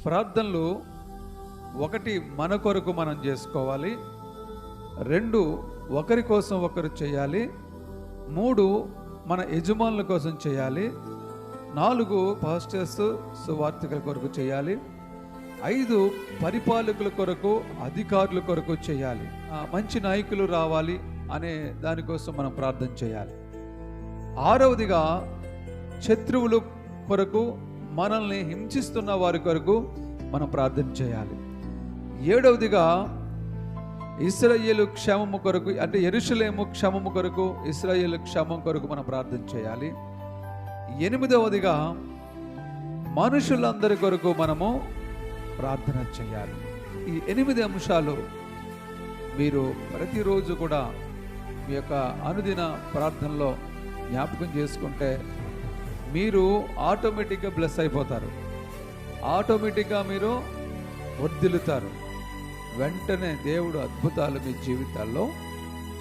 ప్రార్థనలు ఒకటి మన కొరకు మనం చేసుకోవాలి, 2 ఒకరి కోసం ఒకరు చేయాలి, 3 మన యజమానుల కోసం చేయాలి, 4 పాస్టర్స్ సువార్థికుల కొరకు చేయాలి, 5 పరిపాలకుల కొరకు అధికారుల కొరకు చేయాలి, మంచి నాయకులు రావాలి అనే దానికోసం మనం ప్రార్థన చేయాలి. 6వదిగా శత్రువుల కొరకు, మనల్ని హింసిస్తున్న వారి కొరకు మనం ప్రార్థన చేయాలి. 7వదిగా ఇశ్రాయేలు క్షేమము కొరకు, అంటే యెరూషలేము క్షేమము కొరకు, ఇశ్రాయేలు క్షేమం కొరకు మనం ప్రార్థన చేయాలి. 8వదిగా మనుషులందరి కొరకు మనము ప్రార్థన చేయాలి. ఈ 8 అంశాలు మీరు ప్రతిరోజు కూడా మీ యొక్క అనుదిన ప్రార్థనలో జ్ఞాపకం చేసుకుంటే మీరు ఆటోమేటిక్గా బ్లెస్ అయిపోతారు, ఆటోమేటిక్గా మీరు వర్ధిల్లుతారు. వెంటనే దేవుడు అద్భుతాలు మీ జీవితాల్లో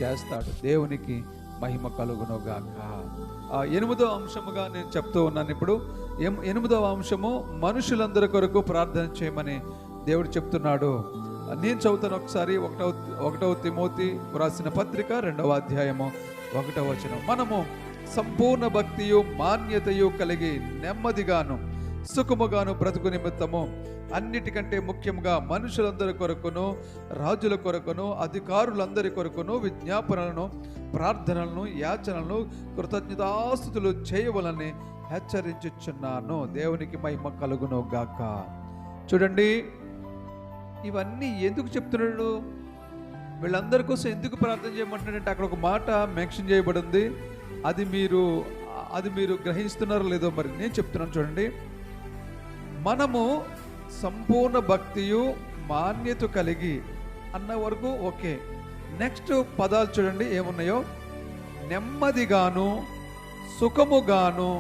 చేస్తాడు. దేవునికి మహిమ కలుగునుగాక. 8వ అంశముగా నేను చెప్తూ ఉన్నాను. ఇప్పుడు 8వ అంశము మనుషులందరి కొరకు ప్రార్థన చేయమని దేవుడు చెప్తున్నాడు. నేను చదువుతాను ఒకసారి. 1వ తిమోతి రాసిన పత్రిక 2వ అధ్యాయము 1వ వచనం. మనము సంపూర్ణ భక్తియు మాన్యతయు కలిగి నెమ్మదిగాను సుఖముగాను బ్రతుకు నిమిత్తము అన్నిటికంటే ముఖ్యంగా మనుషులందరి కొరకును, రాజుల కొరకును, అధికారులందరి కొరకును విజ్ఞాపనలను, ప్రార్థనలను, యాచనలను, కృతజ్ఞతాస్తుతులు చేయవలని హెచ్చరించుచున్నాను. దేవునికి మహిమ కలుగును గాక. చూడండి, ఇవన్నీ ఎందుకు చెప్తున్నాడు? వీళ్ళందరి కోసం ఎందుకు ప్రార్థన చేయమంటున్నాడంటే అక్కడ ఒక మాట మెన్షన్ చేయబడింది. అది మీరు గ్రహిస్తున్నారో లేదో మరి నేను చెప్తున్నాను. చూడండి, మనము సంపూర్ణ భక్తియు మాన్యత కలిగి అన్న వరకు ఓకే. నెక్స్ట్ పదాలు చూడండి ఏమున్నాయో. నెమ్మదిగాను సుఖముగాను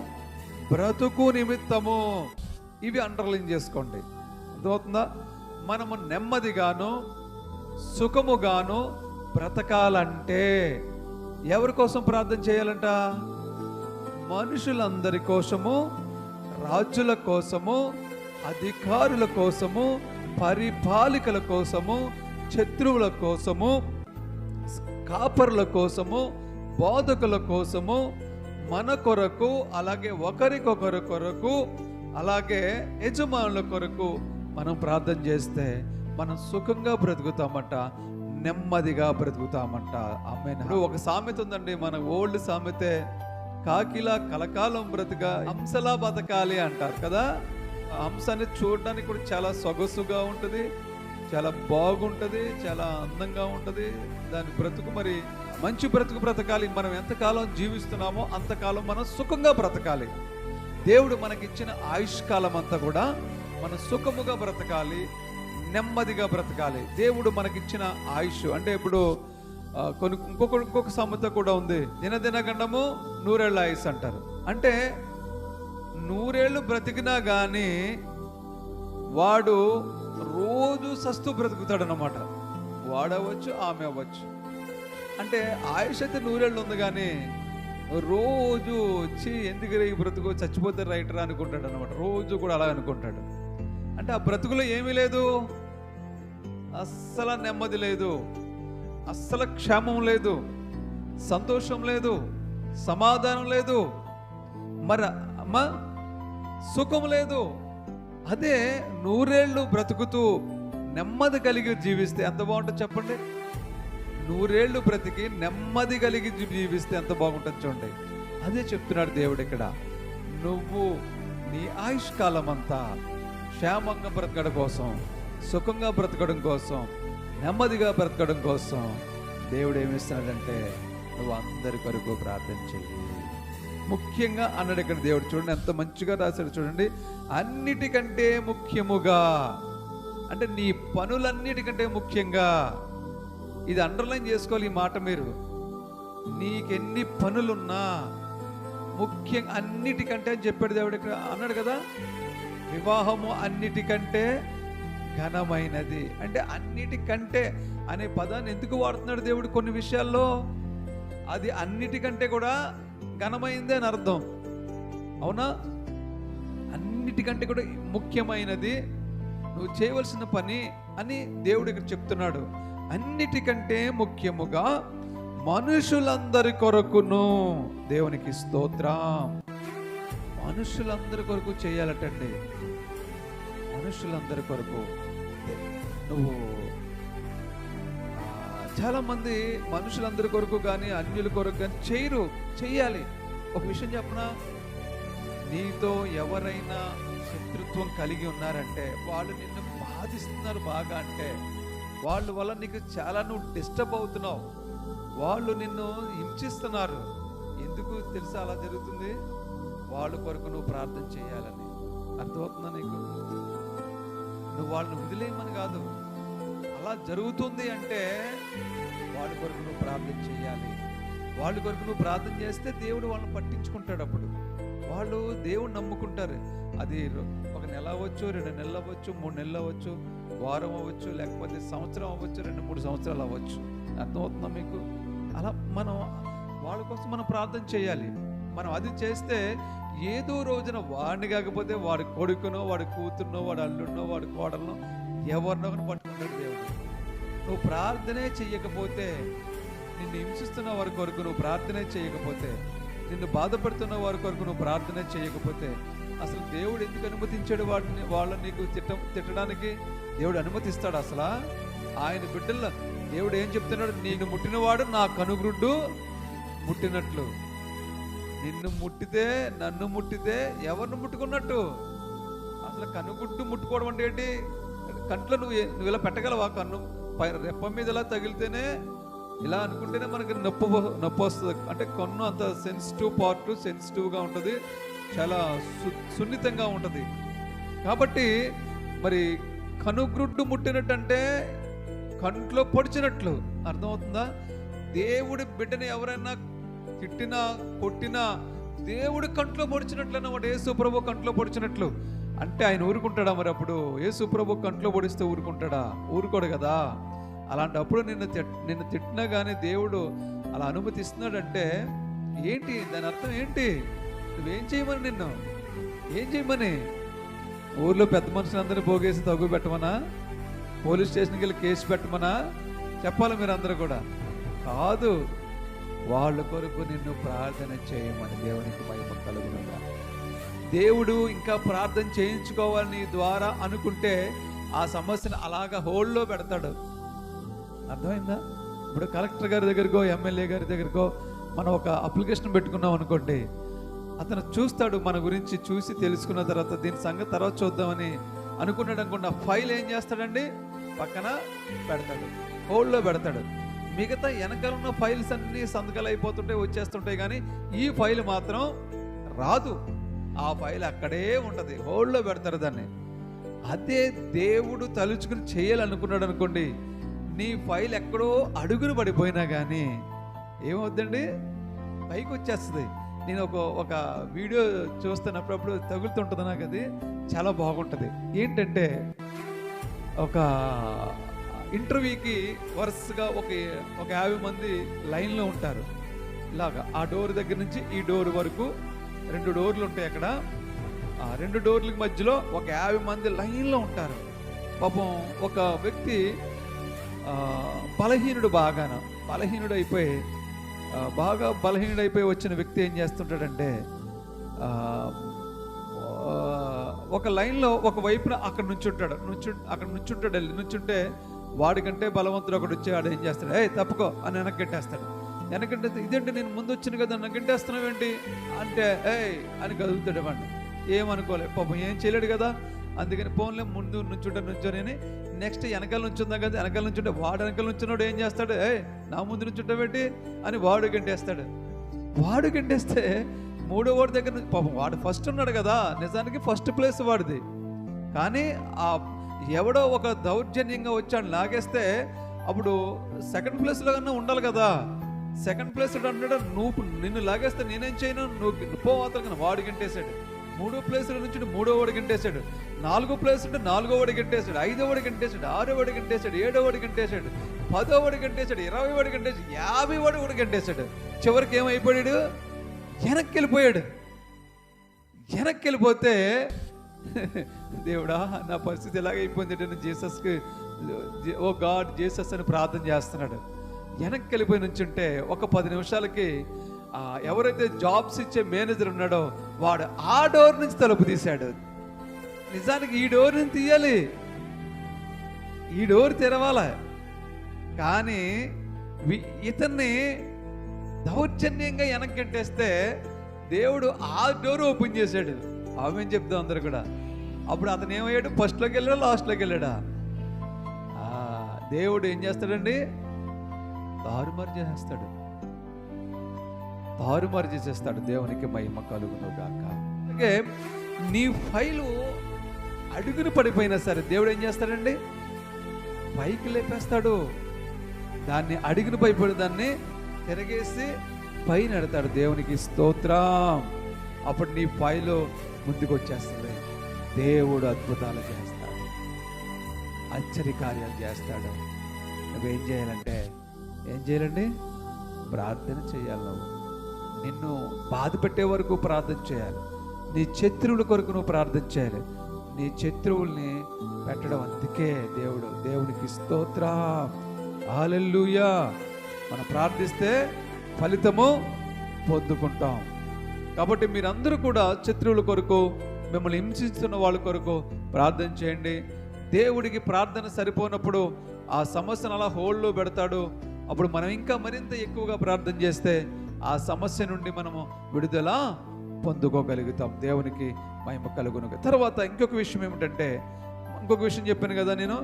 బ్రతుకు నిమిత్తము. ఇవి అండర్లైన్ చేసుకోండి. అర్థమవుతుందా? మనము నెమ్మదిగాను సుఖముగాను బ్రతకాలంటే ఎవరి కోసం ప్రార్థన చేయాలంట? మనుషులందరి కోసము, రాజుల కోసము, అధికారుల కోసము, పరిపాలికల కోసము, శత్రువుల కోసము, కాపరుల కోసము, బోధకుల కోసము, మన కొరకు, అలాగే ఒకరికొకరి కొరకు, అలాగే యజమానుల కొరకు మనం ప్రార్థన చేస్తే మనం సుఖంగా బ్రతుకుతామంట, నెమ్మదిగా బ్రతుకుతామంట. ఆమేన్. ఒక సామెత ఉందండి, మన ఓల్డ్ సామెతే, కాకిలా కలకాలం బ్రతుక హంసలా బతకాలి అంటారు కదా. హంస అనేది చూడడానికి కూడా చాలా సొగసుగా ఉంటుంది, చాలా బాగుంటుంది, చాలా అందంగా ఉంటుంది. దాని బ్రతుకు మరి మంచి బ్రతుకు బ్రతకాలి. మనం ఎంతకాలం జీవిస్తున్నామో అంతకాలం మనం సుఖంగా బ్రతకాలి. దేవుడు మనకిచ్చిన ఆయుష్కాలం అంతా కూడా మనం సుఖముగా బ్రతకాలి, నెమ్మదిగా బ్రతకాలి. దేవుడు మనకిచ్చిన ఆయుష్ అంటే ఇప్పుడు ఇంకొక సామెత కూడా ఉంది, దినదిన గండము 100 ఏళ్ళ ఆయుష్ అంటారు. అంటే 100 ఏళ్ళు బ్రతికినా కానీ వాడు రోజు సస్తు బ్రతుకుతాడు అన్నమాట. వాడవచ్చు, ఆమె అవ్వచ్చు. అంటే ఆయుష్ అయితే 100 ఏళ్ళు ఉంది, కానీ రోజు వచ్చి ఎందుకు ఈ బ్రతుకు, చచ్చిపోతే రైటరా అనుకుంటాడు అనమాట. రోజు కూడా అలా అనుకుంటాడు. అంటే ఆ బ్రతుకులో ఏమీ లేదు, అస్సలు నెమ్మది లేదు, అస్సలు క్షేమం లేదు, సంతోషం లేదు, సమాధానం లేదు, మరి సుఖం లేదు. అదే 100 ఏళ్ళు బ్రతుకుతూ నెమ్మది కలిగి జీవిస్తే ఎంత బాగుంటుంది చెప్పండి. 100 ఏళ్ళు బ్రతికి నెమ్మది కలిగి జీవిస్తే ఎంత బాగుంటుంది చూడండి. అదే చెప్తున్నాడు దేవుడు ఇక్కడ. నువ్వు నీ ఆయుష్కాలం అంతా క్షేమంగా బ్రతకడం కోసం, సుఖంగా బ్రతకడం కోసం, నెమ్మదిగా బ్రతకడం కోసం దేవుడు ఏమిస్తున్నాడంటే నువ్వు అందరి కొరకు ప్రార్థన చెయ్యి. ముఖ్యంగా అన్నాడు ఇక్కడ దేవుడు. చూడండి ఎంత మంచిగా రాశాడు చూడండి. అన్నిటికంటే ముఖ్యముగా అంటే నీ పనులన్నిటికంటే ముఖ్యంగా. ఇది అండర్లైన్ చేసుకోవాలి ఈ మాట మీరు. నీకెన్ని పనులున్నా ముఖ్యంగా అన్నిటికంటే అని చెప్పాడు దేవుడు ఇక్కడ. అన్నాడు కదా, వివాహము అన్నిటికంటే ఘనమైనది. అంటే అన్నిటికంటే అనే పదాన్ని ఎందుకు వాడుతున్నాడు దేవుడు? కొన్ని విషయాల్లో అది అన్నిటికంటే కూడా ఘనమైంది అని అర్థం. అవునా? అన్నిటికంటే కూడా ముఖ్యమైనది, నువ్వు చేయవలసిన పని అని దేవుడు ఇక్కడ చెప్తున్నాడు. అన్నిటికంటే ముఖ్యముగా మనుషులందరి కొరకును, దేవునికి స్తోత్రం, మనుషులందరి కొరకు చేయాలటండి. మనుషులందరి కొరకు. నువ్వు చాలామంది మనుషులందరి కొరకు కానీ అన్యుల కొరకు కానీ చెయ్యాలి. ఒక విషయం చెప్పనా, నీతో ఎవరైనా శత్రుత్వం కలిగి ఉన్నారంటే, వాళ్ళు నిన్ను బాధిస్తున్నారు బాగా అంటే, వాళ్ళ వల్ల నీకు చాలా నువ్వు డిస్టర్బ్ అవుతున్నావు, వాళ్ళు నిన్ను హింసిస్తున్నారు. ఎందుకు తెలుసా అలా జరుగుతుంది? వాళ్ళ కొరకు నువ్వు ప్రార్థన చేయాలని. అర్థమవుతుందా నీకు? నువ్వు వాళ్ళని వదిలేయమని కాదు, అలా జరుగుతుంది అంటే వాళ్ళ కొరకు నువ్వు ప్రార్థన చేయాలి. వాళ్ళ కొరకు నువ్వు ప్రార్థన చేస్తే దేవుడు వాళ్ళని పట్టించుకుంటాడు. అప్పుడు వాళ్ళు దేవుడు నమ్ముకుంటారు. అది ఒక నెల అవ్వచ్చు, 2 నెలలు అవ్వచ్చు, 3 నెలలు అవ్వచ్చు, వారం అవ్వచ్చు, లేకపోతే సంవత్సరం అవ్వచ్చు, 2-3 సంవత్సరాలు అవ్వచ్చు. అర్థమవుతుందా మీకు? అలా మనం వాళ్ళ కోసం మనం ప్రార్థన చేయాలి. మనం అది చేస్తే ఏదో రోజున వాడిని కాకపోతే వాడి కొడుకునో, వాడి కూతురునో, వాడి అల్లుడినో, వాడి కోడలను ఎవరినో పట్టుకుంటాడు దేవుడు. నువ్వు ప్రార్థనే చెయ్యకపోతే, నిన్ను హింసిస్తున్న వారి కొరకు నువ్వు ప్రార్థనే చేయకపోతే, నిన్ను బాధపడుతున్న వారి కొరకు నువ్వు ప్రార్థనే చేయకపోతే, అసలు దేవుడు ఎందుకు అనుమతించాడు వాళ్ళని నీకు తిట్టడానికి? దేవుడు అనుమతిస్తాడు అసలు? ఆయన బిడ్డల్లో దేవుడు ఏం చెప్తున్నాడు? నిన్ను ముట్టినవాడు నా కనుగ్రుడ్డు ముట్టినట్లు. నిన్ను ముట్టితే, నన్ను ముట్టితే ఎవరిని ముట్టుకున్నట్టు? అసలు కనుగుడ్డు ముట్టుకోవడం అంటే ఏంటి? కంట్లో నువ్వు ఇలా పెట్టగలవా? కన్ను రెప్ప మీద ఇలా తగిలితేనే, ఇలా అనుకుంటేనే మనకి నొప్పి వస్తుంది. అంటే కన్ను అంత సెన్సిటివ్ పార్ట్, సెన్సిటివ్గా ఉంటుంది, చాలా సున్నితంగా ఉంటుంది. కాబట్టి మరి కనుగ్రుడ్డు ముట్టినట్టు అంటే కంట్లో పొడిచినట్లు. అర్థమవుతుందా? దేవుడి బిడ్డని ఎవరైనా తిట్టినా, కొట్టినా దేవుడి కంట్లో పొడిచినట్లు అన్నమాట. యేసు ప్రభు కంట్లో పొడిచినట్లు అంటే ఆయన ఊరుకుంటాడా? మరి అప్పుడు యేసు ప్రభు కంట్లో పొడిస్తే ఊరుకుంటాడా? ఊరుకోడు కదా. అలాంటప్పుడు నిన్ను తిట్టినా కానీ దేవుడు అలా అనుమతిస్తున్నాడంటే ఏంటి దాని అర్థం? ఏంటి? నువ్వేం చేయమని? నిన్ను ఏం చేయమని? ఊర్లో పెద్ద మనుషులందరినీ పోగేసి తగ్గు పెట్టమనా? పోలీస్ స్టేషన్కి వెళ్ళి కేసు పెట్టమనా? చెప్పాలి మీరు అందరూ కూడా. కాదు, వాళ్ళ కొరకు నిన్ను ప్రార్థన చేయమని. దేవునికి మహిమ కలుగునుగా. దేవుడు ఇంకా ప్రార్థన చేయించుకోవాలి నీ ద్వారా అనుకుంటే ఆ సమస్యను అలాగా హోల్డ్లో పెడతాడు. అర్థమైందా? ఇప్పుడు కలెక్టర్ గారి దగ్గరకో, ఎమ్మెల్యే గారి దగ్గరకో మనం ఒక అప్లికేషన్ పెట్టుకున్నాం అనుకోండి, అతను చూస్తాడు మన గురించి. చూసి తెలుసుకున్న తర్వాత దీని సంగతి తర్వాత చూద్దామని అనుకున్నాడు అనుకోండి, ఆ ఫైల్ ఏం చేస్తాడండి? పక్కన పెడతాడు, హోల్డ్లో పెడతాడు. మిగతా వెనకాల ఉన్న ఫైల్స్ అన్నీ సంతకాలు అయిపోతుంటాయి, వచ్చేస్తుంటాయి, కానీ ఈ ఫైల్ మాత్రం రాదు. ఆ ఫైల్ అక్కడే ఉంటుంది, హోల్డ్లో పెడతారు దాన్ని. అదే దేవుడు తలుచుకుని చేయాలనుకున్నాడు అనుకోండి, నీ ఫైల్ ఎక్కడో అడుగులు పడిపోయినా కానీ ఏమవుద్దండి? పైకి వచ్చేస్తుంది. నేను ఒక వీడియో చూస్తున్నప్పుడు తగులుతుంటుంది నాకు, అది చాలా బాగుంటుంది. ఏంటంటే ఒక ఇంటర్వ్యూకి వరుసగా ఒక 50 మంది లైన్లో ఉంటారు. ఇలాగా ఆ డోర్ దగ్గర నుంచి ఈ డోర్ వరకు 2 డోర్లు ఉంటాయి. అక్కడ ఆ 2 డోర్లకి మధ్యలో ఒక 50 మంది లైన్లో ఉంటారు. పాపం ఒక వ్యక్తి బలహీనుడైపోయి వచ్చిన వ్యక్తి ఏం చేస్తుంటాడంటే, ఒక లైన్లో ఒక వైపున అక్కడ నుంచుంటాడు. నుంచుంటే వాడికంటే బలవంతుడు ఒకడు వచ్చి వాడు ఏం చేస్తాడు? తప్పుకో అని వెనక్కిట్టేస్తాడు. వెనకంటే ఇదేంటి, నేను ముందు వచ్చిన కదా వెనక్కిట్టేస్తున్నావు ఏంటి అంటే అని కదులుతాడు. వాడిని ఏమనుకోలేదు, పాపం ఏం చేయలేడు కదా. అందుకని ఫోన్లో ముందు నుంచొని నెక్స్ట్ వెనకాల నుంచుందాం కదా, వెనకాల నుంచుంటే వాడు వెనకాల నుంచున్నాడు ఏం చేస్తాడు? నా ముందు నుంచుంటావేంటి అని వాడు గంటేస్తాడు. వాడు గంటేస్తే 3వ వాడి దగ్గర నుంచి, పాపం వాడు ఫస్ట్ ఉన్నాడు కదా, నిజానికి ఫస్ట్ ప్లేస్ వాడిది. కానీ ఆ ఎవడో ఒక దౌర్జన్యంగా వచ్చాడు లాగేస్తే, అప్పుడు సెకండ్ ప్లేస్లో కన్నా ఉండాలి కదా. సెకండ్ ప్లేస్ అంటాడు, నిన్ను లాగేస్తే నేనేం చేయను, నువ్వు పోవాతలు కన్నా. వాడు గంటేశాడు. 3వ ప్లేస్లో నుంచి 3వ వాడు గంటేశాడు. 4వ ప్లేస్ ఉంటే 4వ వాడు గంటేశాడు. 5వ వాడు గంటేశాడు. 6వ వాడు గంటేశాడు. 7వ వాడు గంటేశాడు. 10వ వాడు గంటేశాడు. 20వ వాడు గంటేశాడు. 50 వాడు కూడా గంటేశాడు. చివరికి ఏమైపోయాడు? వెనక్కి వెళ్ళిపోతే దేవుడా నా పరిస్థితి ఎలాగైపోయింది అంటే నేను జీసస్కి ఓ గాడ్ జీసస్ అని ప్రార్థన చేస్తున్నాడు. వెనక్కి వెళ్ళిపోయి నుంచుంటే ఒక 10 నిమిషాలకి ఎవరైతే జాబ్స్ ఇచ్చే మేనేజర్ ఉన్నాడో వాడు ఆ డోర్ నుంచి తలుపు తీశాడు. నిజానికి ఈ డోర్ నుంచి తీయాలి, ఈ డోర్ తెరవాల, కానీ ఇతన్ని దౌర్జన్యంగా వెనక్కింటేస్తే దేవుడు ఆ డోర్ ఓపెన్ చేశాడు. ఆమె చెప్తాం అందరు కూడా. అప్పుడు అతను ఏమయ్యాడు? ఫస్ట్లోకి వెళ్ళాడా లాస్ట్లోకి వెళ్ళాడా? దేవుడు ఏం చేస్తాడండి? తారుమారు చేసేస్తాడు, తారుమారు చేసేస్తాడు. దేవునికి మహిమ కలుగును గాక. అలాగే నీ ఫైలు అడుగును పడిపోయినా సరే దేవుడు ఏం చేస్తాడండి? పైకి లేపేస్తాడు. దాన్ని అడుగును పైపడి దాన్ని తిరగేసి పైన ఎడతాడు. దేవునికి స్తోత్రం. అప్పుడు నీ ఫైలు ముందుకు వచ్చేస్తుంది. దేవుడు అద్భుతాలు చేస్తాడు, ఆశ్చర్య కార్యాలు చేస్తాడు. నువ్వేం చేయాలంటే ఏం చేయాలండి? ప్రార్థన చేయాలి. నువ్వు నిన్ను బాధ పెట్టే వరకు ప్రార్థన చేయాలి. నీ శత్రువుల కొరకు నువ్వు ప్రార్థన చేయాలి. నీ శత్రువుల్ని పెట్టడం. అందుకే దేవునికి స్తోత్రం, హల్లెలూయా. మనం ప్రార్థిస్తే ఫలితము పొందుకుంటాం. కాబట్టి మీరందరూ కూడా శత్రువుల కొరకు, మిమ్మల్ని హింసిస్తున్న వాళ్ళ కొరకు ప్రార్థన చేయండి. దేవుడికి ప్రార్థన సరిపోనప్పుడు ఆ సమస్యను అలా హోల్డ్లో పెడతాడు. అప్పుడు మనం ఇంకా మరింత ఎక్కువగా ప్రార్థన చేస్తే ఆ సమస్య నుండి మనము విడుదల పొందుకోగలుగుతాం. దేవునికి మహిమ కలుగును. తర్వాత ఇంకొక విషయం ఏమిటంటే, ఇంకొక విషయం చెప్పాను కదా నేను,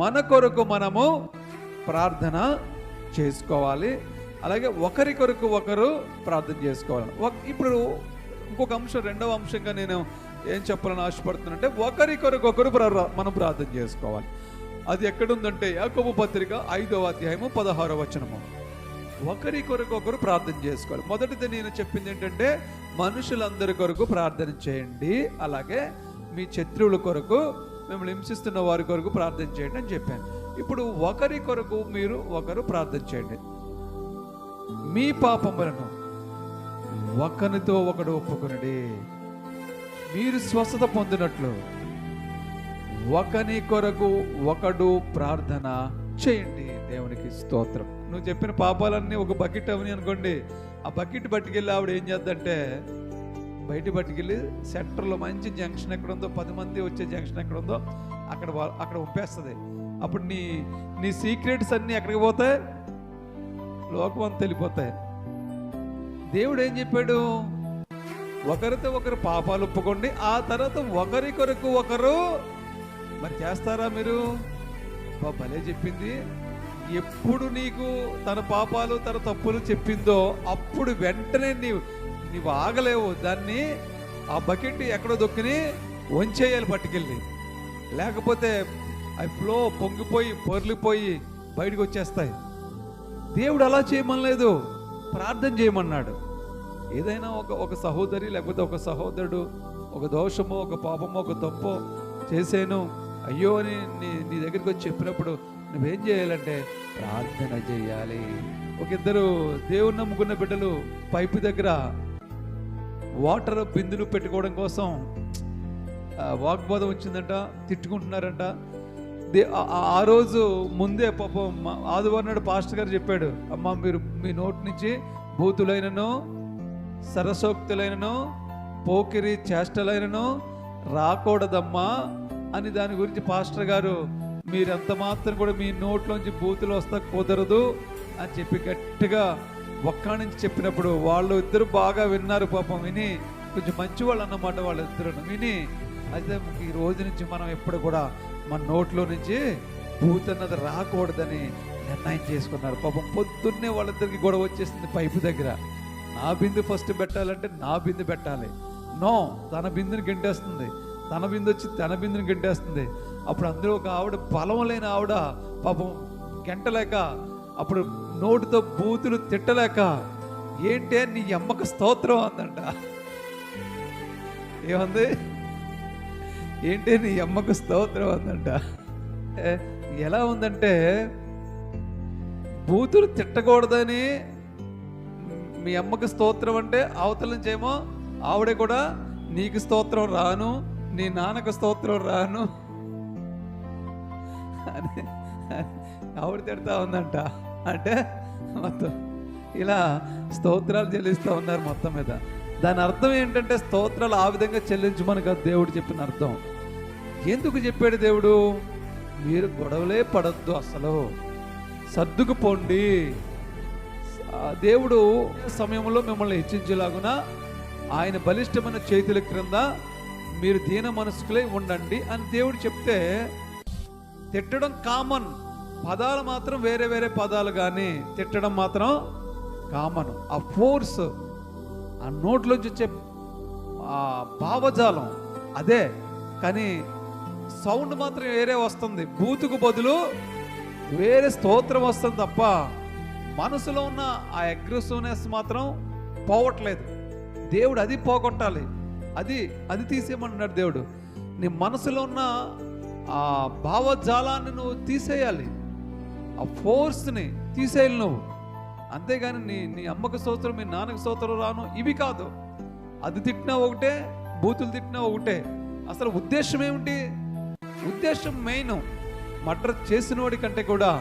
మన కొరకు మనము ప్రార్థన చేసుకోవాలి. అలాగే ఒకరి కొరకు ఒకరు ప్రార్థన చేసుకోవాలి. ఇప్పుడు ఇంకొక అంశం, రెండవ అంశంగా నేను ఏం చెప్పాలని ఆశపడుతున్నానంటే, ఒకరి కొరకు ఒకరు మనం ప్రార్థన చేసుకోవాలి. అది ఎక్కడుందంటే యాకోబు పత్రిక 5వ అధ్యాయము 16వ వచనము. ఒకరి కొరకు ఒకరు ప్రార్థన చేసుకోవాలి. మొదటిది నేను చెప్పింది ఏంటంటే, మనుషులందరి కొరకు ప్రార్థన చేయండి, అలాగే మీ శత్రువుల కొరకు, మిమ్మల్ని హింసిస్తున్న వారి కొరకు ప్రార్థన చేయండి అని చెప్పాను. ఇప్పుడు ఒకరి కొరకు మీరు ఒకరు ప్రార్థన చేయండి. మీ పాపములను ఒకరితో ఒకడు ఒప్పుకొనుడి, మీరు స్వస్థత పొందినట్లు ఒకని కొరకు ఒకడు ప్రార్థన చేయండి. దేవునికి స్తోత్రం. నువ్వు చెప్పిన పాపాలన్నీ ఒక బకెట్ అవని అనుకోండి, ఆ బకెట్ పట్టుకెళ్ళి ఆవిడ ఏం చేద్దంటే బయట పట్టుకెళ్ళి సెంటర్లో మంచి జంక్షన్ ఎక్కడ ఉందో, 10 మంది వచ్చే జంక్షన్ ఎక్కడ ఉందో అక్కడ ఉంపేస్తుంది. అప్పుడు నీ సీక్రెట్స్ అన్నీ ఎక్కడికి పోతాయి? లోకం అంతా వెళ్ళిపోతాయి. దేవుడు ఏం చెప్పాడు? ఒకరితో ఒకరు పాపాలు ఒప్పుకోండి, ఆ తర్వాత ఒకరి కొరకు ఒకరు. మరి చేస్తారా మీరు? భలే చెప్పింది. ఎప్పుడు నీకు తన పాపాలు తన తప్పులు చెప్పిందో అప్పుడు వెంటనే నీవు ఆగలేవు. దాన్ని ఆ బకెట్ ఎక్కడో దొక్కిని వంచేయాలి పట్టుకెళ్ళి, లేకపోతే అవి ఫ్లో పొంగిపోయి పొర్లిపోయి బయటకు వచ్చేస్తాయి. దేవుడు అలా చేయమనలేదు, ప్రార్థన చేయమన్నాడు. ఏదైనా ఒక సహోదరి లేకపోతే ఒక సహోదరుడు ఒక దోషమో ఒక పాపమో ఒక తప్పో చేశాను అయ్యో అని నీ దగ్గరికి వచ్చి చెప్పినప్పుడు నువ్వేం చేయాలంటే ప్రార్థన చేయాలి. ఒక ఇద్దరు దేవుని నమ్ముకున్న బిడ్డలు పైపు దగ్గర వాటర్ బిందులు పెట్టుకోవడం కోసం వాగ్వాదం వచ్చిందంట, తిట్టుకుంటున్నారంట. ఆ రోజు ముందే పాపం ఆదివారం నాడు పాస్టర్ గారు చెప్పాడు, అమ్మ మీరు మీ నోటి నుంచి బూతులైనను సరసోక్తులైనను పోకిరి చేష్టలైనను రాకూడదమ్మా అని దాని గురించి పాస్టర్ గారు మీరంత మాత్రం కూడా మీ నోట్లోంచి బూతులు వస్తా కుదరదు అని చెప్పి గట్టిగా ఒక్క నుంచి చెప్పినప్పుడు వాళ్ళు ఇద్దరు బాగా విన్నారు. పాపం విని కొంచెం మంచి వాళ్ళు అన్నమాట వాళ్ళిద్దరు విని, అయితే ఈ రోజు నుంచి మనం ఎప్పుడు కూడా మన నోట్లో నుంచి బూత్ అన్నది రాకూడదని నిర్ణయం చేసుకున్నారు. పాపం పొద్దున్నే వాళ్ళిద్దరికి గొడవ వచ్చేసింది పైపు దగ్గర. నా బిందు ఫస్ట్ పెట్టాలంటే నా బిందు పెట్టాలి, నో తన బిందుని గంటేస్తుంది, తన బిందు వచ్చి తన బిందుని గంటేస్తుంది. అప్పుడు అందరూ ఒక ఆవిడ బలం లేని ఆవిడ పాపం గంటలేక అప్పుడు నోటితో బూతులు తిట్టలేక ఏంటే నీ అమ్మకు స్తోత్రం అందంట. ఏమంది? ఏంటి నీ అమ్మకు స్తోత్రం అందంట. ఎలా ఉందంటే బూతులు తిట్టకూడదని మీ అమ్మకు స్తోత్రం అంటే అవతల నుంచేమో ఆవిడే కూడా నీకు స్తోత్రం రాను, నీ నాన్నకు స్తోత్రం రాను అని ఆవిడ తిడతా ఉందంట. అంటే మొత్తం ఇలా స్తోత్రాలు చెల్లిస్తూ ఉన్నారు మొత్తం మీద. దాని అర్థం ఏంటంటే స్తోత్రాలు ఆ విధంగా చెల్లించమని కాదు దేవుడు చెప్పిన అర్థం. ఎందుకు చెప్పాడు దేవుడు? మీరు గొడవలే పడద్దు, అసలు సర్దుకుపోండి. దేవుడు సమయంలో మిమ్మల్ని హెచ్చించేలాగున ఆయన బలిష్టమైన చేతుల క్రింద మీరు దీన మనస్కులై ఉండండి అని దేవుడు చెప్తే, తిట్టడం కామన్, పదాలు మాత్రం వేరే వేరే పదాలు, కానీ తిట్టడం మాత్రం కామన్. ఆ ఫోర్స్, ఆ నోట్లోంచి వచ్చే ఆ భావజాలం అదే, కానీ సౌండ్ మాత్రం వేరే వస్తుంది. బూతుకు బదులు వేరే స్తోత్రం వస్తుంది తప్ప మనసులో ఉన్న ఆ అగ్రెసివ్నెస్ మాత్రం పోవట్లేదు. దేవుడు అది పోగొట్టాలి, అది తీసేయమన్నాడు దేవుడు. నీ మనసులో ఉన్న ఆ భావజాలాన్ని నువ్వు తీసేయాలి, ఆ ఫోర్స్ని తీసేయాలి నువ్వు. అంతేగాని నీ అమ్మకు స్తోత్రం, మీ నాన్నకు స్తోత్రం రాను ఇవి కాదు. అది తిట్టినా ఒకటే, బూతులు తిట్టినా ఒకటే. అసలు ఉద్దేశం ఏమిటి? ఉద్దేశం మెయిన్. మర్డర్ చేసిన వాడి కంటే కూడా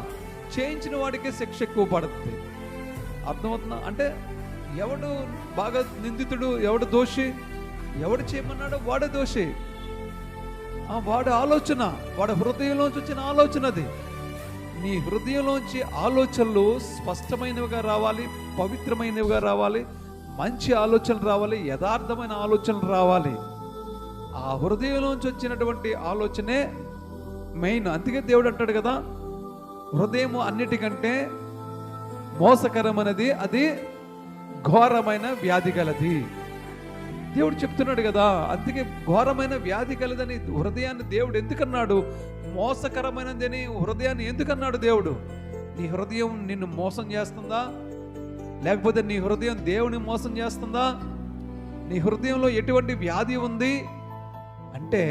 చేయించిన వాడికే శిక్ష ఎక్కువ పడుతుంది. అర్థమవుతుందా? అంటే ఎవడు బాగా నిందితుడు, ఎవడు దోషి, ఎవడు చేయమన్నాడో వాడే దోషి. వాడి ఆలోచన, వాడి హృదయంలోంచి వచ్చిన ఆలోచన అది. నీ హృదయంలోంచి ఆలోచనలు స్పష్టమైనవిగా రావాలి, పవిత్రమైనవిగా రావాలి, మంచి ఆలోచనలు రావాలి, యథార్థమైన ఆలోచనలు రావాలి. ఆ హృదయంలోంచి వచ్చినటువంటి ఆలోచనే మెయిన్. అందుకే దేవుడు అంటాడు కదా, హృదయం అన్నిటికంటే మోసకరమైనది, అది ఘోరమైన వ్యాధి గలది. దేవుడు చెప్తున్నాడు కదా. అందుకే ఘోరమైన వ్యాధి కలదని హృదయాన్ని దేవుడు ఎందుకన్నాడు? మోసకరమైనదని హృదయాన్ని ఎందుకన్నాడు దేవుడు? నీ హృదయం నిన్ను మోసం చేస్తుందా, లేకపోతే నీ హృదయం దేవుని మోసం చేస్తుందా? నీ హృదయంలో ఎటువంటి వ్యాధి ఉంది అంటే,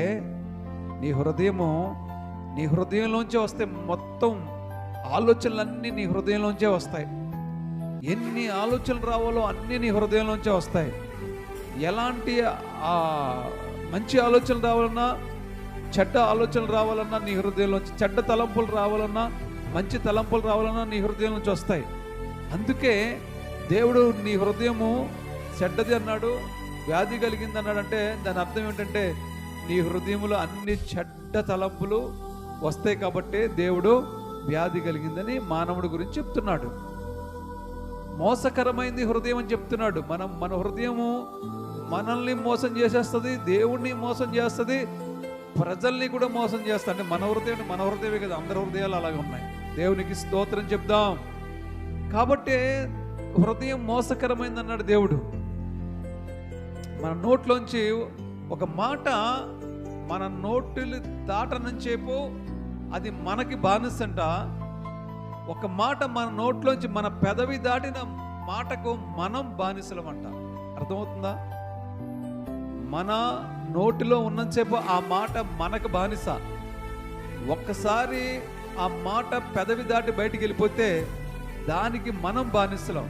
నీ హృదయంలోంచే వస్తే మొత్తం ఆలోచనలన్నీ నీ హృదయంలోంచే వస్తాయి. ఎన్ని ఆలోచనలు రావాలో అన్నీ నీ హృదయంలోంచే వస్తాయి. ఎలాంటి మంచి ఆలోచనలు రావాలన్నా, చెడ్డ ఆలోచనలు రావాలన్నా నీ హృదయంలోంచి, చెడ్డ తలంపులు రావాలన్నా, మంచి తలంపులు రావాలన్నా నీ హృదయం నుంచి వస్తాయి. అందుకే దేవుడు నీ హృదయము చెడ్డది అన్నాడు, వ్యాధి కలిగింది అన్నాడు. అంటే దాని అర్థం ఏంటంటే నీ హృదయంలో అన్ని చెడ్డ తలంపులు వస్తాయి కాబట్టి దేవుడు వ్యాధి కలిగిందని మానవుడి గురించి చెప్తున్నాడు. మోసకరమైంది హృదయం అని చెప్తున్నాడు. మన హృదయము మనల్ని మోసం చేసేస్తుంది, దేవుణ్ణి మోసం చేస్తుంది, ప్రజల్ని కూడా మోసం చేస్తుంది. అంటే మన హృదయమే కదా, అందరి హృదయాలు అలాగే ఉన్నాయి. దేవునికి స్తోత్రం చెప్దాం. కాబట్టి హృదయం మోసకరమైంది అన్నాడు దేవుడు. మన నోట్లోంచి ఒక మాట మన నోట్లు దాటనంచేపు అది మనకి బానిసంట. ఒక మాట మన నోట్లోంచి, మన పెదవి దాటిన మాటకు మనం బానిసలమంట. అర్థమవుతుందా? మన నోటిలో ఉన్నంతసేపు ఆ మాట మనకు బానిస. ఒక్కసారి ఆ మాట పెదవి దాటి బయటికి వెళ్ళిపోతే దానికి మనం బానిసలం.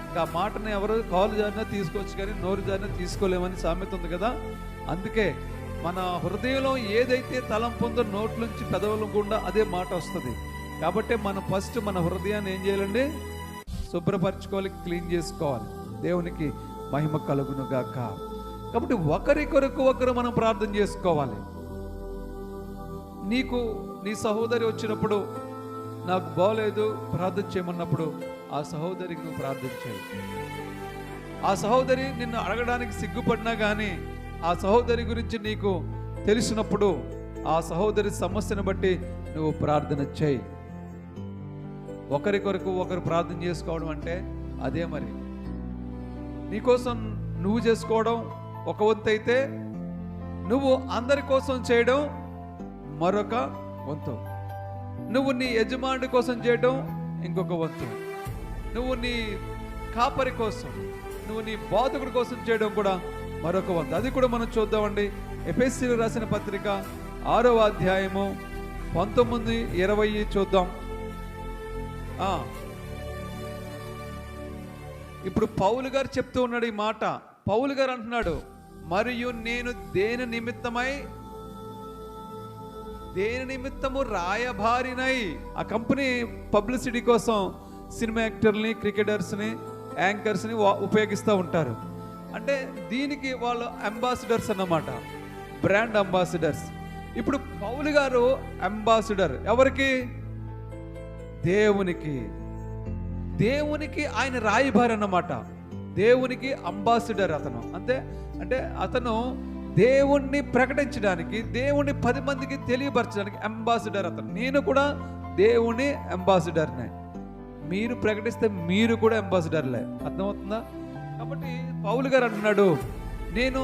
ఇంకా ఆ మాటని ఎవరు కాలు జారినా తీసుకోవచ్చు, కానీ నోరు జారినా తీసుకోలేమని సామెత ఉంది కదా. అందుకే మన హృదయంలో ఏదైతే తలంపు ఉందో నోట్లోంచి పెదవుల గుండా అదే మాట వస్తుంది. కాబట్టి మనం ఫస్ట్ మన హృదయాన్ని ఏం చేయాలండి? శుభ్రపరచుకోవాలి, క్లీన్ చేసుకోవాలి. దేవునికి మహిమ కలుగును గాక. కాబట్టి ఒకరి కొరకు ఒకరు మనం ప్రార్థన చేసుకోవాలి. నీ సహోదరి వచ్చినప్పుడు, నాకు బాగోలేదు ప్రార్థన చేయమన్నప్పుడు ఆ సహోదరికి నువ్వు ప్రార్థన చేయి. ఆ సహోదరి నిన్ను అడగడానికి సిగ్గుపడినా కానీ ఆ సహోదరి గురించి నీకు తెలిసినప్పుడు ఆ సహోదరి సమస్యను బట్టి నువ్వు ప్రార్థన చేయి. ఒకరి కొరకు ఒకరు ప్రార్థన చేసుకోవడం అంటే అదే. మరి నీకోసం నువ్వు చేసుకోవడం ఒక వంతు అయితే, నువ్వు అందరి కోసం చేయడం మరొక వంతు. నువ్వు నీ యజమానుడి కోసం చేయడం ఇంకొక వంతు. నువ్వు నీ కాపరి కోసం, నువ్వు నీ బోధకుడి కోసం చేయడం కూడా మరొక వంతు. అది కూడా మనం చూద్దామండి. ఎఫెసీయులకు రాసిన పత్రిక 6వ అధ్యాయము 19-20 చూద్దాం. ఇప్పుడు పౌలు గారు చెప్తూ ఉన్నాడు ఈ మాట. పౌలు గారు అంటున్నాడు, మరియు నేను దేని నిమిత్తమై దేని నిమిత్తము రాయబారినై. ఆ కంపెనీ పబ్లిసిటీ కోసం సినిమా యాక్టర్ని, క్రికెటర్స్ని, యాంకర్స్ని ఉపయోగిస్తూ ఉంటారు. అంటే దీనికి వాళ్ళు అంబాసిడర్స్ అన్నమాట, బ్రాండ్ అంబాసిడర్స్. ఇప్పుడు పౌలు గారు అంబాసిడర్ ఎవరికి? దేవునికి. దేవునికి ఆయన రాయబారి అన్నమాట, దేవునికి అంబాసిడర్ అతను. అంటే అతను దేవుణ్ణి ప్రకటించడానికి, దేవుణ్ణి 10 మందికి తెలియపరచడానికి అంబాసిడర్ అతను. నేను కూడా దేవుని అంబాసిడర్నే. మీరు ప్రకటిస్తే మీరు కూడా అంబాసిడర్లే. అర్థమవుతుందా? కాబట్టి పౌలు గారు అంటున్నాడు, నేను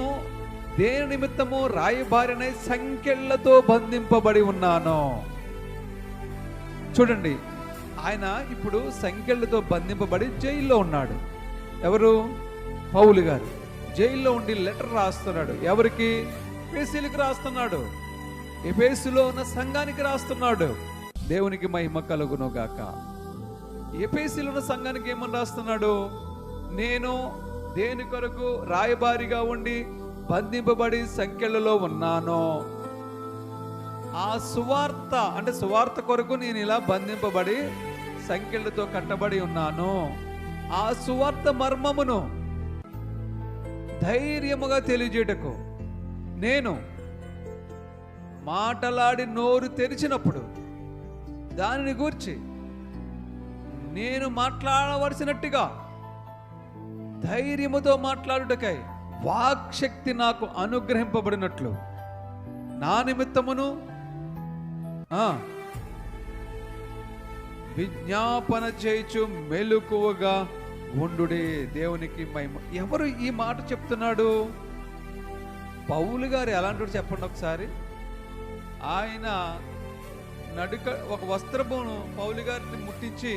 దేని నిమిత్తము రాయబారినై సంకెళ్లతో బంధింపబడి ఉన్నాను. చూడండి, ఆయన ఇప్పుడు సంకెళ్లతో బంధింపబడి జైల్లో ఉన్నాడు. ఎవరు? పౌలు గారు జైల్లో ఉండి లెటర్ రాస్తున్నాడు. ఎవరికి? ఎఫెసీయులకు రాస్తున్నాడు, ఎఫెసులో ఉన్న సంఘానికి రాస్తున్నాడు. దేవునికి మహిమ కలుగును గాక. ఎఫెసీలో ఉన్న సంఘానికి ఏమని రాస్తున్నాడు? నేను దేని కొరకు రాయబారిగా ఉండి బంధింపబడి సంకెళ్లలో ఉన్నాను. ఆ సువార్త, అంటే సువార్త కొరకు నేను ఇలా బంధింపబడి సంకెళ్లతో కట్టబడి ఉన్నాను. ఆ సువార్త మర్మమును ధైర్యముగా తెలియజేయటకు నేను మాటలాడి నోరు తెరిచినప్పుడు దానిని గూర్చి నేను మాట్లాడవలసినట్టుగా ధైర్యముతో మాట్లాడుటకై వాక్శక్తి నాకు అనుగ్రహింపబడినట్లు నా నిమిత్తమును విజ్ఞాపన చేయుచు మెలకువగా ఉండుడే. దేవునికి మహిమ. ఎవరు ఈ మాట చెప్తున్నాడు? పౌలు గారు ఎలాంటి చెప్పండి ఒకసారి. ఆయన ఒక వస్త్రమును పౌలు గారిని ముట్టించి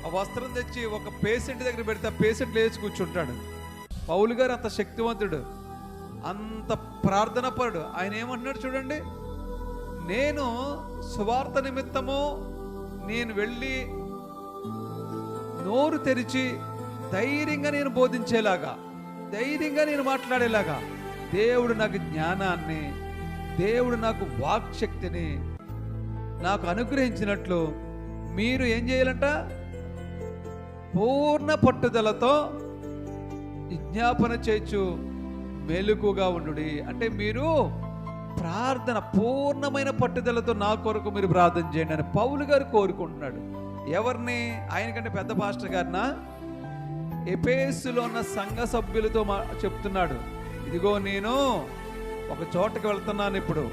ఆ వస్త్రం తెచ్చి ఒక పేషెంట్ దగ్గర పెడితే ఆ పేషెంట్ లేచి కూర్చుంటాడు. పౌలు గారు అంత శక్తివంతుడు, అంత ప్రార్థన పరుడు. ఆయన ఏమంటున్నాడు చూడండి, నేను సువార్త నిమిత్తము నేను వెళ్ళి నోరు తెరిచి ధైర్యంగా నేను బోధించేలాగా, ధైర్యంగా నేను మాట్లాడేలాగా దేవుడు నాకు జ్ఞానాన్ని, దేవుడు నాకు వాక్శక్తిని నాకు అనుగ్రహించినట్లు మీరు ఏం చేయాలంట? పూర్ణ పట్టుదలతో విజ్ఞాపన చేయొచ్చు మెలకుగా ఉండుడి. అంటే మీరు ప్రార్థన పూర్ణమైన పట్టుదలతో నా కొరకు మీరు ప్రార్థన చేయండి అని పౌలు గారు కోరుకుంటున్నాడు. ఎవరిని? ఆయనకంటే పెద్ద పాస్టర్ గారినా? ఎఫెసులో ఉన్న సంఘ సభ్యులతో చెప్తున్నాడు, ఇదిగో నేను ఒక చోటకి వెళ్తున్నాను, ఇప్పుడు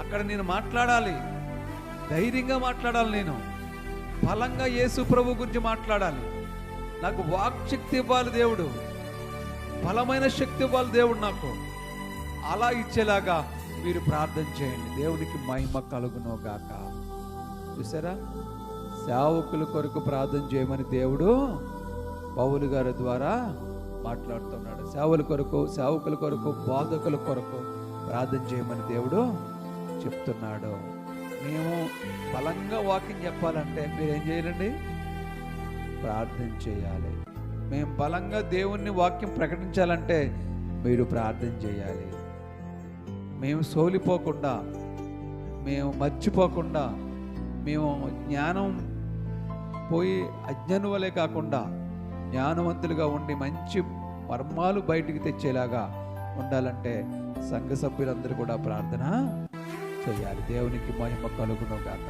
అక్కడ నేను మాట్లాడాలి, ధైర్యంగా మాట్లాడాలి, నేను బలంగా యేసు ప్రభు గురించి మాట్లాడాలి, నాకు వాక్శక్తి ఇవ్వాలి దేవుడు, బలమైన శక్తి ఇవ్వాలి దేవుడు నాకు. అలా ఇచ్చేలాగా మీరు ప్రార్థన చేయండి. దేవునికి మహిమ కలుగును గాక. చూసారా, సేవకుల కొరకు ప్రార్థన చేయమని దేవుడు పౌలు గారి ద్వారా మాట్లాడుతున్నాడు. సేవకుల కొరకు బోధకుల కొరకు ప్రార్థన చేయమని దేవుడు చెప్తున్నాడు. మేము బలంగా వాక్యం చెప్పాలంటే మీరేం చేయాలండి? ప్రార్థన చేయాలి. మేము బలంగా దేవుణ్ణి వాక్యం ప్రకటించాలంటే మీరు ప్రార్థన చేయాలి. మేము సోలిపోకుండా, మేము మర్చిపోకుండా, మేము జ్ఞానం పోయి అజ్ఞానం వలె కాకుండా జ్ఞానవంతులుగా ఉండి మంచి మర్మాలు బయటికి తెచ్చేలాగా ఉండాలంటే సంఘ సభ్యులందరూ కూడా ప్రార్థన చేయాలి. దేవునికి మహిమ కలుగును గాక.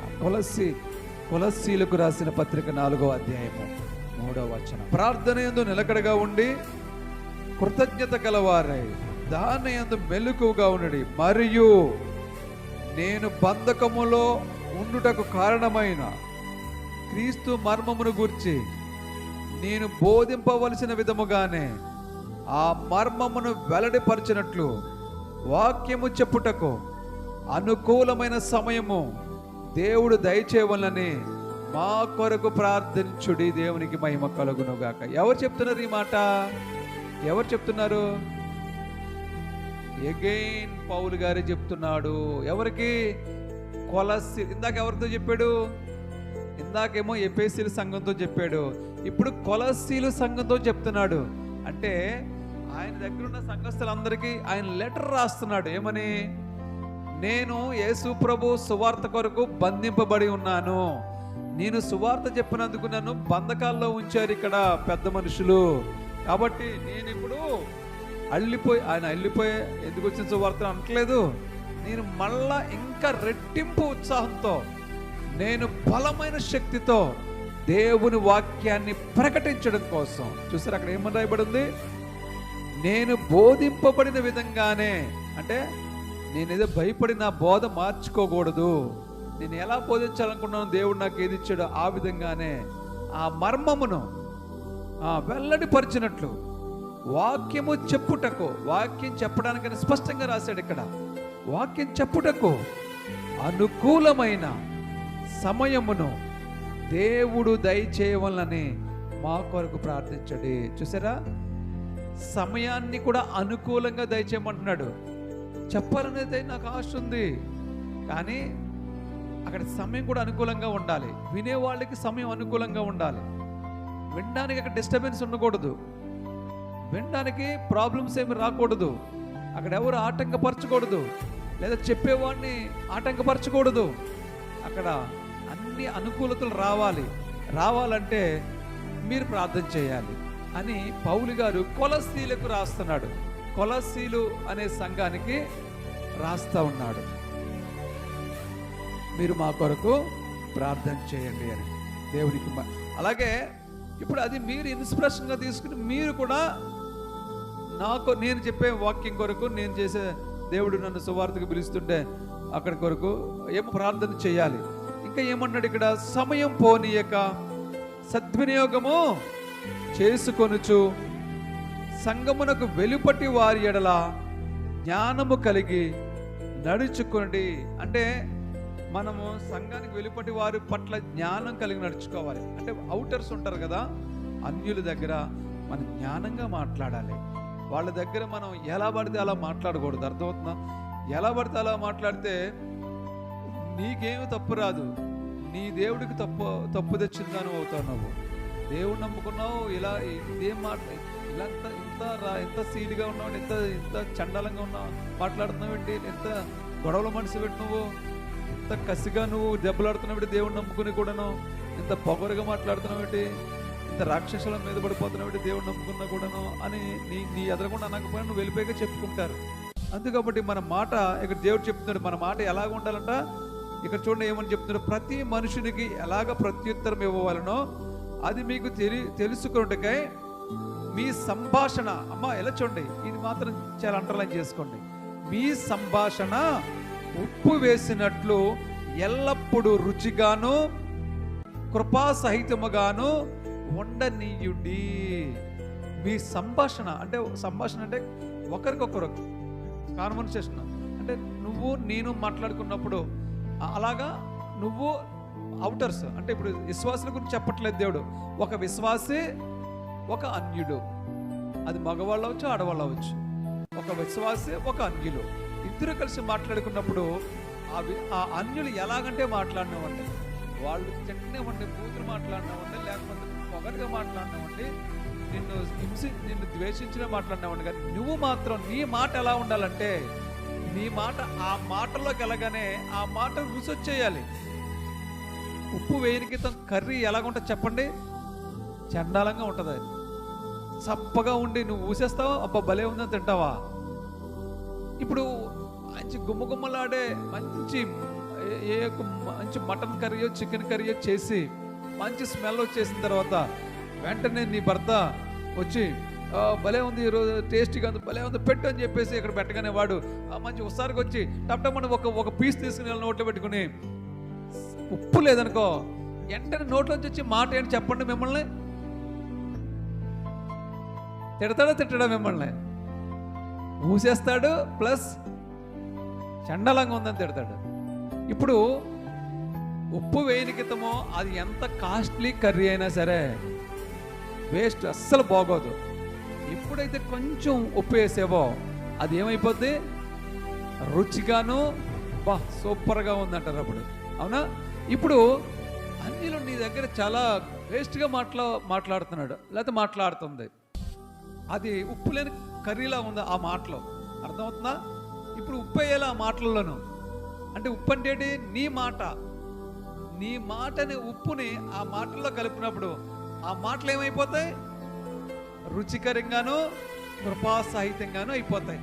కొలస్సీలకు రాసిన పత్రిక 4వ అధ్యాయము 3వ వచనం. ప్రార్థన యందు నిలకడగా ఉండి కృతజ్ఞత గలవారై దాని యందు మెలకువగా ఉండి, మరియు నేను బంధకములో ఉండుటకు కారణమైన క్రీస్తు మర్మమును గూర్చి నేను బోధింపవలసిన విధముగానే ఆ మర్మమును వెల్లడిపరచినట్లు వాక్యము చెప్పుటకు అనుకూలమైన సమయము దేవుడు దయచేయవలనని మా కొరకు ప్రార్థించుడి. దేవునికి మహిమ కలుగును గాక. ఎవరు చెప్తున్నారు ఈ మాట? ఎవరు చెప్తున్నారు? అగైన్ పౌలు గారే చెప్తున్నాడు. ఎవరికి? కొలస్సీ. ఇందాక ఎవరితో చెప్పాడు? ఇందాకేమో ఎఫెసీల సంఘంతో చెప్పాడు, ఇప్పుడు కొలస్సీలు సంఘంతో చెప్తున్నాడు. అంటే ఆయన దగ్గర ఉన్న సంఘస్థులందరికీ ఆయన లెటర్ రాస్తున్నాడు. ఏమని? నేను యేసు ప్రభు సువార్త కొరకు బంధింపబడి ఉన్నాను. నేను సువార్త చెప్పినందుకు నన్ను బంధకాల్లో ఉంచారు ఇక్కడ పెద్ద మనుషులు. కాబట్టి నేను ఇప్పుడు ఆయన అల్లిపోయి ఎందుకు వచ్చిన సువార్త అనట్లేదు. నేను మళ్ళా ఇంకా రెట్టింపు ఉత్సాహంతో, నేను బలమైన శక్తితో దేవుని వాక్యాన్ని ప్రకటించడం కోసం. చూసారు అక్కడ ఏమని రాయబడి ఉంది? నేను బోధింపబడిన విధంగానే. అంటే నేనేదో భయపడి నా బోధ మార్చుకోకూడదు. నేను ఎలా బోధించాలనుకున్నాను, దేవుడు నాకు ఏది ఇచ్చాడో ఆ విధంగానే ఆ మర్మమును వెల్లడిపరిచినట్లు వాక్యము చెప్పుటకు, వాక్యం చెప్పడానికని స్పష్టంగా రాశాడు ఇక్కడ. వాక్యం చెప్పుటకు అనుకూలమైన సమయమును దేవుడు దయచేయవలనని మా కొరకు ప్రార్థించండి. చూసారా, సమయాన్ని కూడా అనుకూలంగా దయచేయమంటున్నాడు. చెప్పాలనేది నాకు ఆశ ఉంది, కానీ అక్కడ సమయం కూడా అనుకూలంగా ఉండాలి. వినేవాళ్ళకి సమయం అనుకూలంగా ఉండాలి. వినడానికి అక్కడ డిస్టర్బెన్స్ ఉండకూడదు, వినడానికి ప్రాబ్లమ్స్ ఏమి రాకూడదు, అక్కడ ఎవరు ఆటంకపరచకూడదు, లేదా చెప్పేవాడిని ఆటంకపరచకూడదు. అక్కడ అన్ని అనుకూలతలు రావాలంటే మీరు ప్రార్థన చేయాలి అని పౌలు గారు కొలస్సీలకు రాస్తున్నాడు. కొలస్సీలు అనే సంఘానికి రాస్తా ఉన్నాడు, మీరు మా కొరకు ప్రార్థన చేయండి అని దేవునికి. అలాగే ఇప్పుడు అది మీరు ఇన్స్పిరేషన్గా తీసుకుని మీరు కూడా నేను చెప్పే వాక్యం కొరకు, నేను చేసే దేవుడు నన్ను సువార్తకు పిలుస్తుంటే అక్కడి కొరకు ఏమో ప్రార్థన చేయాలి. ఇంకా ఏమన్నాడు ఇక్కడ? సమయం పోనీయక సద్వినియోగము చేసుకొనుచు సంగమునకు వెలుపటి వారి ఎడల జ్ఞానము కలిగి నడుచుకోండి. అంటే మనము సంఘానికి వెలుపటి వారి పట్ల జ్ఞానం కలిగి నడుచుకోవాలి. అంటే అవుటర్స్ ఉంటారు కదా, అన్యుల దగ్గర మనం జ్ఞానంగా మాట్లాడాలి. వాళ్ళ దగ్గర మనం ఎలా పడితే అలా మాట్లాడకూడదు. అర్థమవుతుందా? ఎలా పడితే అలా మాట్లాడితే నీకేమి తప్పు రాదు, నీ దేవుడికి తప్పు తెచ్చిందని అవుతావు. నువ్వు దేవుడు నమ్ముకున్నావు, ఇలా ఇదేం ఇలా ఇంత సీడ్గా ఉన్నావు, ఇంత చండాలంగా ఉన్నావు, మాట్లాడుతున్నావు ఏంటి, ఎంత గొడవల మనసు పెట్టి నువ్వు, ఇంత కసిగా నువ్వు దెబ్బలాడుతున్నావు ఏంటి, దేవుడు నమ్ముకుని కూడాను ఇంత పొగరుగా మాట్లాడుతున్నావు ఏంటి, ఇంత రాక్షసుల మీద పడిపోతున్నావు ఏంటి, దేవుడు నమ్ముకున్నా కూడాను అని నీ ఎదరకుండా అనకపోయినా నువ్వు వెళ్ళిపోయాక చెప్పుకుంటారు. అందుకబట్టి మన మాట ఇక్కడ దేవుడు చెప్తున్నాడు, మన మాట ఎలాగ ఉండాలంట. ఇక్కడ చూడండి ఏమని చెప్తున్నాడు? ప్రతి మనుషునికి ఎలాగ ప్రత్యుత్తరం ఇవ్వవాలనో అది మీకు తెలుసుకున్నట్టుకై మీ సంభాషణ, ఎలా చూడండి, ఇది మాత్రం చాలా అండర్లైన్ చేసుకోండి. మీ సంభాషణ ఉప్పు వేసినట్లు ఎల్లప్పుడూ రుచిగాను కృపాసహితముగాను ఉండనీయుడి. మీ సంభాషణ అంటే ఒకరికొకరు కాన్వర్సేషన్. అంటే నువ్వు నేను మాట్లాడుకున్నప్పుడు అలాగా నువ్వు అవుటర్స్, అంటే ఇప్పుడు విశ్వాసుల గురించి చెప్పట్లేదు దేవుడు. ఒక విశ్వాసి, ఒక అన్యుడు, అది మగవాళ్ళు అవచ్చు ఆడవాళ్ళు అవచ్చు, ఒక విశ్వాసి ఒక అన్యులు ఇద్దరు కలిసి మాట్లాడుకున్నప్పుడు ఆ అన్యులు ఎలాగంటే మాట్లాడినామండి, వాళ్ళు తిట్టనివ్వండి, బూతులు మాట్లాడినామండి, లేకపోతే పొగరుగా మాట్లాడినామండి, నిన్ను ద్వేషించిన మాట్లాడినామండి. కానీ నువ్వు మాత్రం నీ మాట ఎలా ఉండాలంటే, నీ మాట ఆ మాటలోకి వెళ్ళగానే ఆ మాట రుచి వచ్చేయాలి. ఉప్పు వేయని క్రితం కర్రీ ఎలాగుంటుంది చెప్పండి? చండాలంగా ఉంటుంది. చప్పగా ఉండి నువ్వు ఊసేస్తావా, అబ్బా భలే ఉందని తింటావా? ఇప్పుడు మంచి గుమ్మగుమ్మలాడే మంచి మటన్ కర్రీయో చికెన్ కర్రీయో చేసి మంచి స్మెల్ వచ్చేసిన తర్వాత వెంటనే నీ భర్త వచ్చి భలే ఉంది, ఈరోజు టేస్టీగా ఉంది, భలే ఉంది, పెట్టు అని చెప్పేసి ఇక్కడ పెట్టగానే వాడు మంచి ఒకసారికి వచ్చి టప్టమని ఒక పీస్ తీసుకుని నోట్లో పెట్టుకుని ఉప్పు లేదనుకో, వెంటనే నోట్లోంచి వచ్చి మాట ఏంటి చెప్పండి? మిమ్మల్ని తిట్టడా మిమ్మల్ని? ఊసేస్తాడు, ప్లస్ చండాలంగా ఉందని తిడతాడు. ఇప్పుడు ఉప్పు వేయని క్రితమో అది ఎంత కాస్ట్లీ కర్రీ అయినా సరే వేస్ట్, అస్సలు బాగోదు. ఎప్పుడైతే కొంచెం ఉప్పు వేసేవో అది ఏమైపోద్ది? రుచిగాను సూపర్గా ఉందంటారు అప్పుడు. అవునా? ఇప్పుడు అన్నిలో నీ దగ్గర చాలా వేస్ట్గా మాట్లాడుతున్నాడు, లేకపోతే మాట్లాడుతుంది, అది ఉప్పు లేని కర్రీలా ఉంది ఆ మాటలో. అర్థమవుతుందా? ఇప్పుడు ఉప్పు వేయాలి ఆ మాటల్లోనూ. అంటే ఉప్పు అంటే ఏంటి? నీ మాట. నీ మాటని, ఉప్పుని ఆ మాటల్లో కలిపినప్పుడు ఆ మాటలు ఏమైపోతాయి? రుచికరంగాను కృపాసహితంగాను అయిపోతాయి.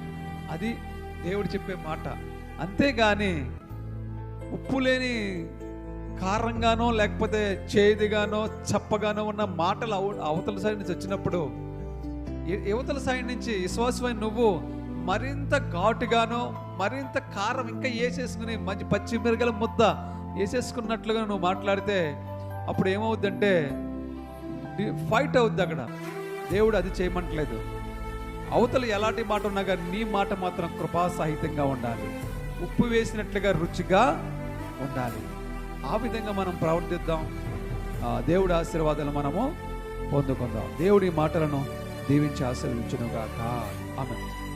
అది దేవుడు చెప్పే మాట. అంతేగాని ఉప్పు లేని కారంగానో లేకపోతే చేదుగానో చప్పగానో ఉన్న మాటలు అవతల సైడ్ నుంచి వచ్చినప్పుడు, యువతల సైడ్ నుంచి విశ్వాసమైన నువ్వు మరింత ఘాటుగానో మరింత కారం ఇంకా వేసేసుకుని మంచి పచ్చిమిరగల ముద్ద వేసేసుకున్నట్లుగా నువ్వు మాట్లాడితే అప్పుడు ఏమవుద్దంటే ఫైట్ అవుద్ది అక్కడ. దేవుడు అది చేయమంటలేదు. అవతల ఎలాంటి మాట ఉన్నా కానీ నీ మాట మాత్రం కృపాసహితంగా ఉండాలి, ఉప్పు వేసినట్లుగా రుచిగా ఉండాలి. ఆ విధంగా మనం ప్రవర్తిద్దాం. దేవుడి ఆశీర్వాదాలు మనము పొందుకుందాం. దేవుడి మాటలను దీవించి ఆశీర్వదించును గాక. ఆమేన్.